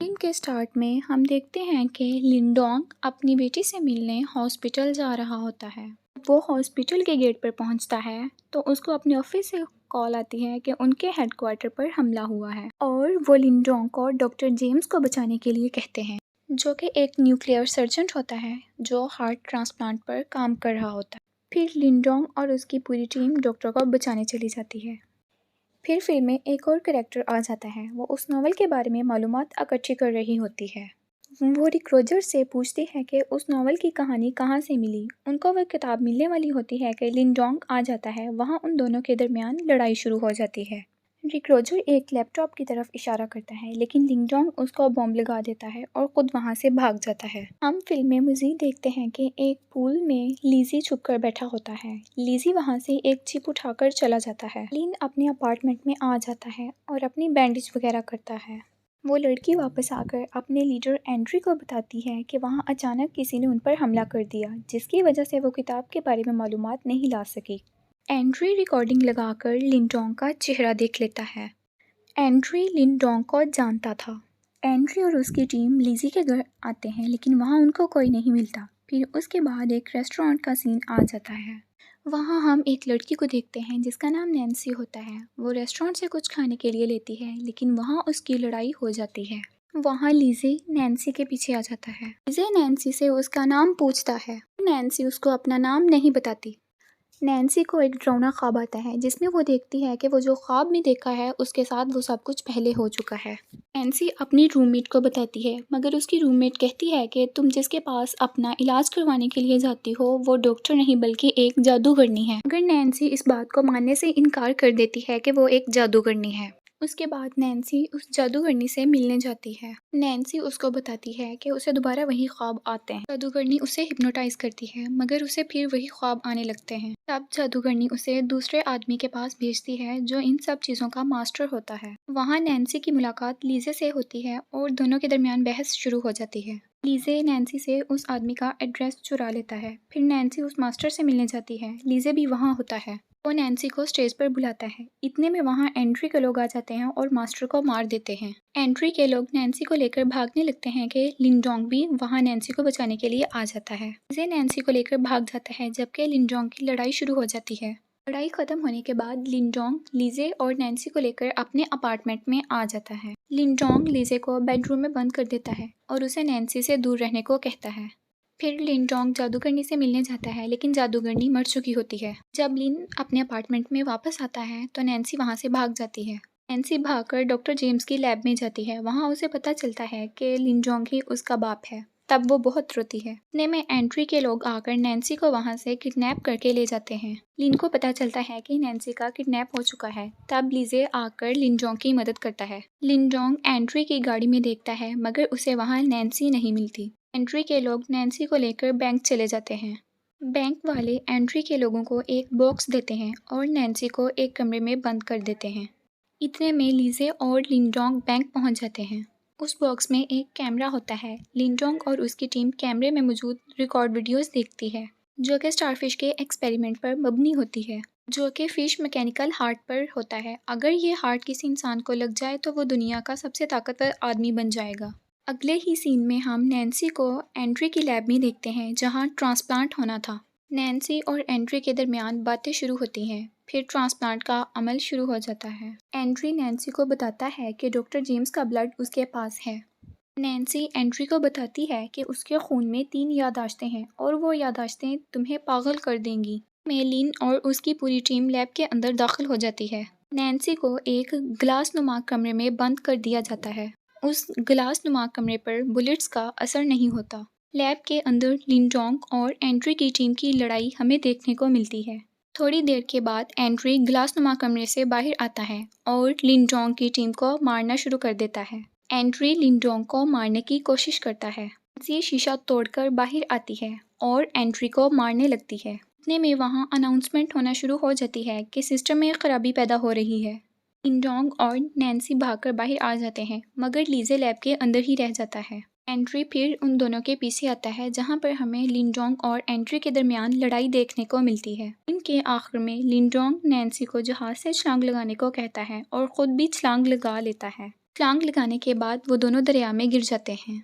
Film के start में हम देखते हैं कि लिंडोंग अपनी बेटी से मिलने हॉस्पिटल जा रहा होता है। वो हॉस्पिटल के गेट पर पहुंचता है तो उसको अपने ऑफिस से कॉल आती है कि उनके हेडक्वार्टर पर हमला हुआ है और वो लिंडोंग को डॉक्टर जेम्स को बचाने के लिए कहते हैं, जो कि एक न्यूक्लियर सर्जन होता है जो हार्ट ट्रांसप्लांट पर काम कर रहा होता है। फिर लिंडोंग और उसकी पूरी टीम डॉक्टर को बचाने चली जाती है। फिर फिल्म में एक और कैरेक्टर आ जाता है। वो उस नॉवल के बारे में मालूमात इकट्ठी कर रही होती है। वो रिक रोजर से पूछती है कि उस नॉवल की कहानी कहाँ से मिली। उनको वह किताब मिलने वाली होती है कि लिंडोंग आ जाता है। वहाँ उन दोनों के दरमियान लड़ाई शुरू हो जाती है। रिक रोजर एक लैपटॉप की तरफ इशारा करता है, लेकिन लिंडोंग उसको बॉम्ब लगा देता है और खुद वहाँ से भाग जाता है। हम फिल्म में मज़ीद देखते हैं कि एक पूल में लीजी छुपकर बैठा होता है। लीजी वहाँ से एक चिप उठाकर चला जाता है। लिन अपने अपार्टमेंट में आ जाता है और अपनी बैंडेज वगैरह करता है। वो लड़की वापस आकर अपने लीडर एंड्री को बताती है कि वहाँ अचानक किसी ने उन पर हमला कर दिया, जिसकी वजह से वो किताब के बारे में मालूमात नहीं ला सकी। एंड्री रिकॉर्डिंग लगाकर लिंडोंग का चेहरा देख लेता है। एंड्री लिंडोंग को जानता था। एंड्री और उसकी टीम लीजी के घर आते हैं, लेकिन वहाँ उनको कोई नहीं मिलता। फिर उसके बाद एक रेस्टोरेंट का सीन आ जाता है। वहाँ हम एक लड़की को देखते हैं जिसका नाम नैन्सी होता है। वो रेस्टोरेंट से कुछ खाने के लिए लेती है, लेकिन वहाँ उसकी लड़ाई हो जाती है। वहाँ लीजे नैन्सी के पीछे आ जाता है। लीजे नैन्सी से उसका नाम पूछता है। नैन्सी उसको अपना नाम नहीं बताती। नैन्सी को एक डरावना ख्वाब आता है जिसमें वो देखती है कि वो जो ख्वाब में देखा है उसके साथ वो सब कुछ पहले हो चुका है। नैन्सी अपनी रूममेट को बताती है, मगर उसकी रूममेट कहती है कि तुम जिसके पास अपना इलाज करवाने के लिए जाती हो वो डॉक्टर नहीं बल्कि एक जादूगरनी है। मगर नैन्सी इस बात को मानने से इनकार कर देती है कि वो एक जादूगरनी है। उसके बाद नैन्सी उस जादूगरनी से मिलने जाती है। नैन्सी उसको बताती है कि उसे दोबारा वही ख्वाब आते हैं। जादूगरनी उसे हिप्नोटाइज करती है, मगर उसे फिर वही ख्वाब आने लगते हैं। तब जादूगरनी उसे दूसरे आदमी के पास भेजती है जो इन सब चीज़ों का मास्टर होता है। वहाँ नैन्सी की मुलाकात लीजे से होती है और दोनों के दरमियान बहस शुरू हो जाती है। लीजे नैन्सी से उस आदमी का एड्रेस चुरा लेता है। फिर नैन्सी उस मास्टर से मिलने जाती है। लीजे भी वहाँ होता है। वो नैन्सी को स्टेज पर बुलाता है। इतने में वहाँ एंट्री के लोग आ जाते हैं और मास्टर को मार देते हैं। एंट्री के लोग नैन्सी को लेकर भागने लगते हैं कि लिंडोंग भी वहाँ नैन्सी को बचाने के लिए आ जाता है। लीजे नैन्सी को लेकर भाग जाता है, जबकि लिंडोंग की लड़ाई शुरू हो जाती है। लड़ाई खत्म होने के बाद लिंडोंग लीजे और नैन्सी को लेकर अपने अपार्टमेंट में आ जाता है। लिंडोंग लीजे को बेडरूम में बंद कर देता है और उसे नैन्सी से दूर रहने को कहता है। फिर लिंडोंग जादूगरनी से मिलने जाता है, लेकिन जादूगरनी मर चुकी होती है। जब लिन अपने अपार्टमेंट में वापस आता है तो नैन्सी वहाँ से भाग जाती है। नैन्सी भागकर डॉक्टर जेम्स की लैब में जाती है। वहाँ उसे पता चलता है कि लिंडोंग ही उसका बाप है। तब वो बहुत रोती है। इतने में एंट्री के लोग आकर नैन्सी को वहाँ से किडनैप करके ले जाते हैं। लिन को पता चलता है कि नैन्सी का किडनैप हो चुका है। तब लीजे आकर लिंडोंग की मदद करता है। लिंडोंग एंट्री की गाड़ी में देखता है, मगर उसे वहाँ नैन्सी नहीं मिलती। एंट्री के लोग नैन्सी को लेकर बैंक चले जाते हैं। बैंक वाले एंट्री के लोगों को एक बॉक्स देते हैं और नैन्सी को एक कमरे में बंद कर देते हैं। इतने में लीजे और लिंडोंग बैंक पहुंच जाते हैं। उस बॉक्स में एक कैमरा होता है। लिंडोंग और उसकी टीम कैमरे में मौजूद रिकॉर्ड वीडियोस देखती है, जो कि स्टारफिश के एक्सपेरिमेंट पर मबनी होती है, जो कि फिश मैकेनिकल हार्ट पर होता है। अगर ये हार्ट किसी इंसान को लग जाए तो वो दुनिया का सबसे ताकतवर आदमी बन जाएगा। अगले ही सीन में हम नैन्सी को एंट्री की लैब में देखते हैं जहां ट्रांसप्लांट होना था। नैन्सी और एंट्री के दरमियान बातें शुरू होती हैं। फिर ट्रांसप्लांट का अमल शुरू हो जाता है। एंट्री नैन्सी को बताता है कि डॉक्टर जेम्स का ब्लड उसके पास है। नैन्सी एंट्री को बताती है कि उसके खून में 3 याददाश्तें हैं और वो याददाश्तें तुम्हें पागल कर देंगी। मेलिन और उसकी पूरी टीम लैब के अंदर दाखिल हो जाती है। नैन्सी को एक ग्लास नुमा कमरे में बंद कर दिया जाता है। उस ग्लास नुमा कमरे पर बुलेट्स का असर नहीं होता। लैब के अंदर लिंडोंग और एंट्री की टीम की लड़ाई हमें देखने को मिलती है। थोड़ी देर के बाद एंट्री ग्लास नुमा कमरे से बाहर आता है और लिंडोंग की टीम को मारना शुरू कर देता है। एंट्री लिंडोंग को मारने की कोशिश करता है। ये शीशा तोड़कर बाहर आती है और एंट्री को मारने लगती है। इतने में वहाँ अनाउंसमेंट होना शुरू हो जाती है कि सिस्टम में खराबी पैदा हो रही है। लिंडोंग और नैन्सी भागकर बाहर आ जाते हैं, मगर लीजे लैब के अंदर ही रह जाता है। एंट्री फिर उन दोनों के पीछे आता है, जहां पर हमें लिंडोंग और एंट्री के दरमियान लड़ाई देखने को मिलती है। इनके आखिर में लिंडोंग नैन्सी को जहाज से छलांग लगाने को कहता है और खुद भी छलांग लगा लेता है। छलांग लगाने के बाद वो दोनों दरिया में गिर जाते हैं।